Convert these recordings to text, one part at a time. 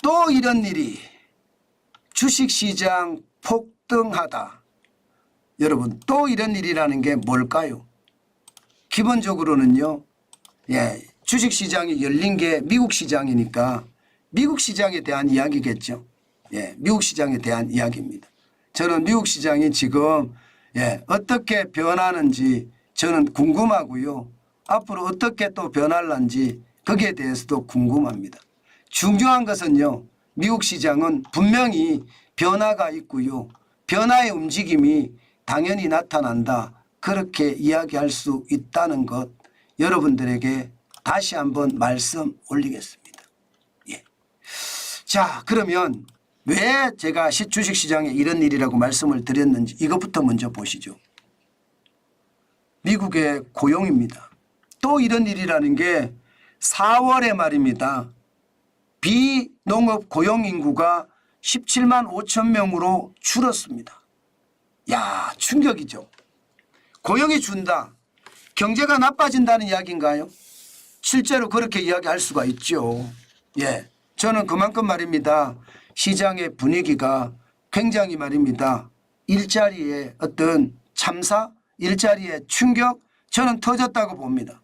또 이런 일이 주식시장 폭등하다. 여러분 또 이런 일이라는 게 뭘까요? 기본적으로는요. 주식시장이 열린 게 미국 시장이니까 미국 시장에 대한 이야기겠죠. 미국 시장에 대한 이야기입니다. 저는 미국 시장이 지금 어떻게 변하는지 저는 궁금하고요. 앞으로 어떻게 또 변할런지 거기에 대해서도 궁금합니다. 중요한 것은요. 미국 시장은 분명히 변화가 있고요. 변화의 움직임이 당연히 나타난다. 그렇게 이야기할 수 있다는 것 여러분들에게 다시 한번 말씀 올리겠습니다. 자, 그러면 왜 제가 주식시장에 이런 일이라고 말씀을 드렸는지 이것부터 먼저 보시죠. 미국의 고용입니다. 또 이런 일이라는 게 4월에 말입니다. 비농업 고용인구가 17만 5천 명으로 줄었습니다. 야, 충격이죠. 고용이 준다. 경제가 나빠진다는 이야기인가요? 실제로 그렇게 이야기할 수가 있죠. 저는 그만큼 말입니다. 시장의 분위기가 굉장히 말입니다. 일자리의 어떤 참사, 일자리의 충격 저는 터졌다고 봅니다.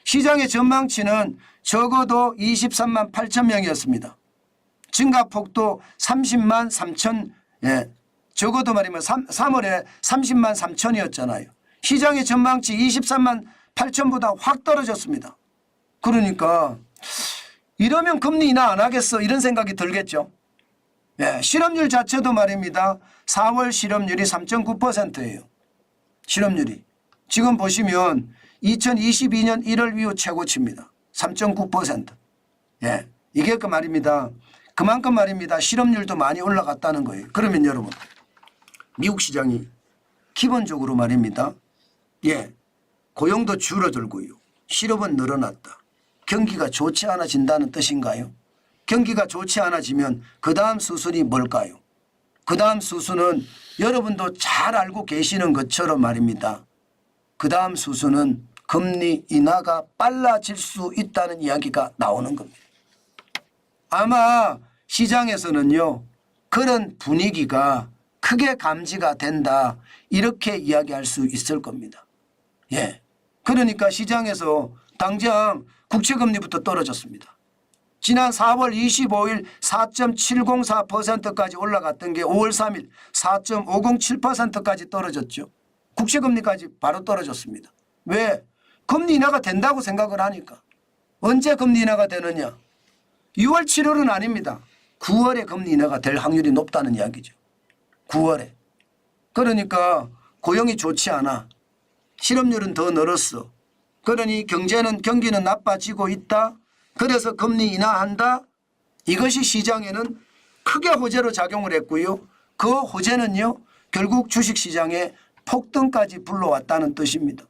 시장의 전망치는 적어도 23만 8천 명이었습니다. 증가폭도 30만 3천, 적어도 말이면 3월에 30만 3천이었잖아요. 시장의 전망치 23만 8천보다 확 떨어졌습니다. 그러니까 이러면 금리 인하 안 하겠어 이런 생각이 들겠죠. 실업률 자체도 말입니다. 4월 실업률이 3.9%예요. 실업률이. 지금 보시면 2022년 1월 이후 최고치입니다. 3.9%. 이게 그 말입니다. 그만큼 말입니다. 실업률도 많이 올라갔다는 거예요. 그러면 여러분 미국 시장이 기본적으로 말입니다. 고용도 줄어들고요. 실업은 늘어났다. 경기가 좋지 않아진다는 뜻인가요? 경기가 좋지 않아지면 그 다음 수순이 뭘까요? 그 다음 수순은 여러분도 잘 알고 계시는 것처럼 말입니다. 그 다음 수순은 금리 인하가 빨라질 수 있다는 이야기가 나오는 겁니다. 아마 시장에서는요. 그런 분위기가 크게 감지가 된다. 이렇게 이야기할 수 있을 겁니다. 그러니까 시장에서 당장 국채금리부터 떨어졌습니다. 지난 4월 25일 4.704%까지 올라갔던 게 5월 3일 4.507%까지 떨어졌죠. 국채금리까지 바로 떨어졌습니다. 왜? 금리 인하가 된다고 생각을 하니까. 언제 금리 인하가 되느냐? 6월 7월은 아닙니다. 9월에 금리 인하가 될 확률이 높다는 이야기죠. 9월에. 그러니까 고용이 좋지 않아. 실업률은 더 늘었어. 그러니 경기는 나빠지고 있다. 그래서 금리 인하한다. 이것이 시장에는 크게 호재로 작용을 했고요. 그 호재는요. 결국 주식시장에 폭등까지 불러왔다는 뜻입니다.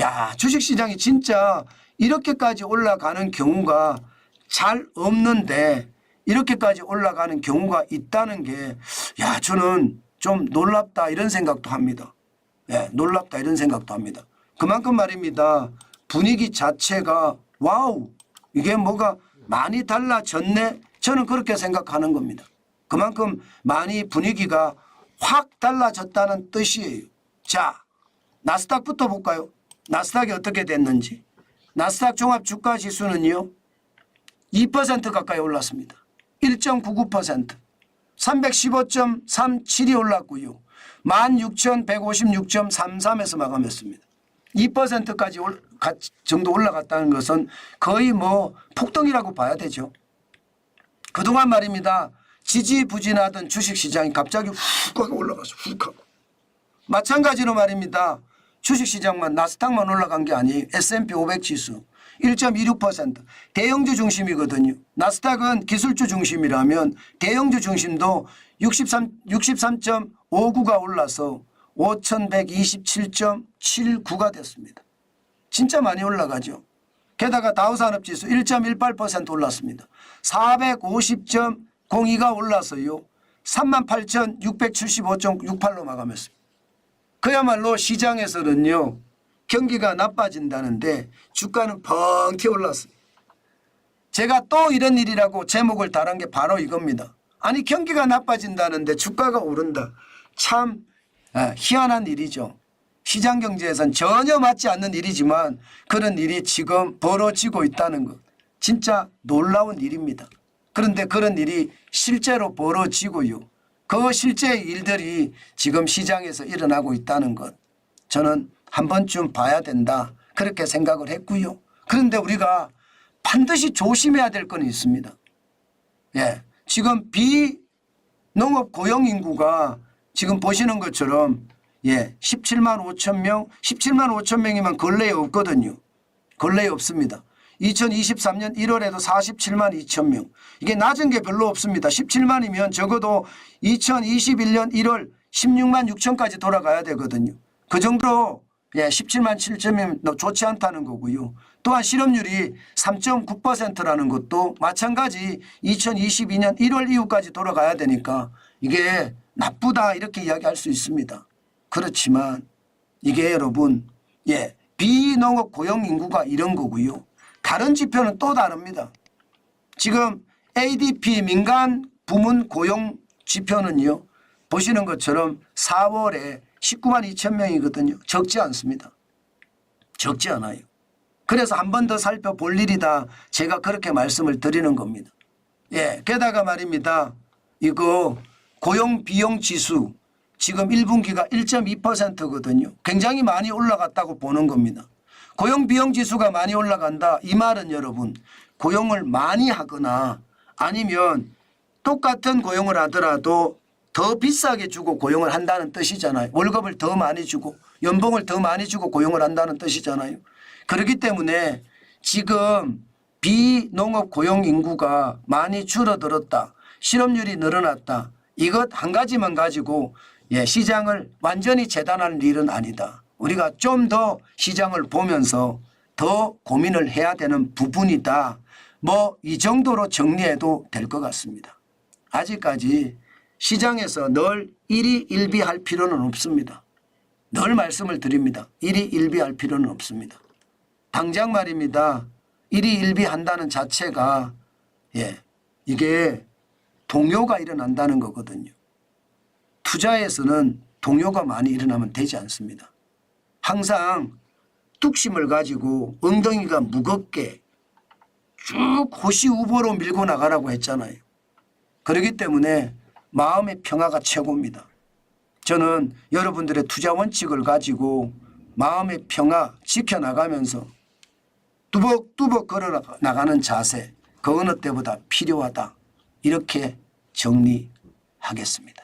야, 주식시장이 진짜 이렇게까지 올라가는 경우가 잘 없는데 이렇게까지 올라가는 경우가 있다는 게 저는 좀 놀랍다 이런 생각도 합니다. 놀랍다 이런 생각도 합니다. 그만큼 말입니다. 분위기 자체가 와우 이게 뭐가 많이 달라졌네 저는 그렇게 생각하는 겁니다. 그만큼 많이 분위기가 확 달라졌다는 뜻이에요. 자, 나스닥부터 볼까요? 나스닥이 어떻게 됐는지. 나스닥 종합주가지수는요. 2% 가까이 올랐습니다. 1.99% 315.37이 올랐고요. 16,156.33에서 마감했습니다. 2%까지 정도 올라갔다는 것은 거의 뭐 폭등이라고 봐야 되죠. 그동안 말입니다. 지지부진하던 주식시장이 갑자기 훅 하고 올라가서 훅 하고. 마찬가지로 말입니다. 주식시장만 나스닥만 올라간 게 아니에요. S&P 500 지수 1.26% 대형주 중심이거든요. 나스닥은 기술주 중심이라면 대형주 중심도 63.59가 올라서 5,127.79가 됐습니다. 진짜 많이 올라가죠. 게다가 다우산업지수 1.18% 올랐습니다. 450.02가 올라서요. 38,675.68로 마감했습니다. 그야말로 시장에서는요. 경기가 나빠진다는데 주가는 펑 튀어 올랐습니다. 제가 또 이런 일이라고 제목을 달은 게 바로 이겁니다. 아니 경기가 나빠진다는데 주가가 오른다. 참 희한한 일이죠. 시장 경제에선 전혀 맞지 않는 일이지만 그런 일이 지금 벌어지고 있다는 것. 진짜 놀라운 일입니다. 그런데 그런 일이 실제로 벌어지고요. 그 실제 일들이 지금 시장에서 일어나고 있다는 것. 저는 한 번쯤 봐야 된다. 그렇게 생각을 했고요. 그런데 우리가 반드시 조심해야 될 건 있습니다. 예, 지금 비농업 고용 인구가 지금 보시는 것처럼 17만 5천 명, 17만 5천 명이면 근래에 없거든요. 근래에 없습니다. 2023년 1월에도 47만 2천 명. 이게 낮은 게 별로 없습니다. 17만이면 적어도 2021년 1월 16만 6천까지 돌아가야 되거든요. 그 정도로 17만 7천이면 좋지 않다는 거고요. 또한 실업률이 3.9%라는 것도 마찬가지 2022년 1월 이후까지 돌아가야 되니까 이게 나쁘다 이렇게 이야기할 수 있습니다. 그렇지만 이게 여러분 비농업 고용 인구가 이런 거고요. 다른 지표는 또 다릅니다. 지금 ADP 민간 부문 고용 지표는요. 보시는 것처럼 4월에 19만 2천 명이거든요. 적지 않습니다. 적지 않아요. 그래서 한 번 더 살펴볼 일이다. 제가 그렇게 말씀을 드리는 겁니다. 게다가 말입니다. 이거 고용 비용 지수 지금 1분기가 1.2%거든요. 굉장히 많이 올라갔다고 보는 겁니다. 고용 비용 지수가 많이 올라간다. 이 말은 여러분 고용을 많이 하거나 아니면 똑같은 고용을 하더라도 더 비싸게 주고 고용을 한다는 뜻이잖아요. 월급을 더 많이 주고 연봉을 더 많이 주고 고용을 한다는 뜻이잖아요. 그렇기 때문에 지금 비농업 고용 인구가 많이 줄어들었다. 실업률이 늘어났다. 이것 한 가지만 가지고 시장을 완전히 재단하는 일은 아니다. 우리가 좀 더 시장을 보면서 더 고민을 해야 되는 부분이다. 이 정도로 정리해도 될 것 같습니다. 아직까지 시장에서 늘 일희일비할 필요는 없습니다. 늘 말씀을 드립니다. 일희일비할 필요는 없습니다. 당장 말입니다. 일희일비한다는 자체가 이게 동요가 일어난다는 거거든요. 투자에서는 동요가 많이 일어나면 되지 않습니다. 항상 뚝심을 가지고 엉덩이가 무겁게 쭉 호시우보로 밀고 나가라고 했잖아요. 그렇기 때문에 마음의 평화가 최고입니다. 저는 여러분들의 투자 원칙을 가지고 마음의 평화 지켜나가면서 뚜벅뚜벅 걸어 나가는 자세 그 어느 때보다 필요하다. 이렇게 정리하겠습니다.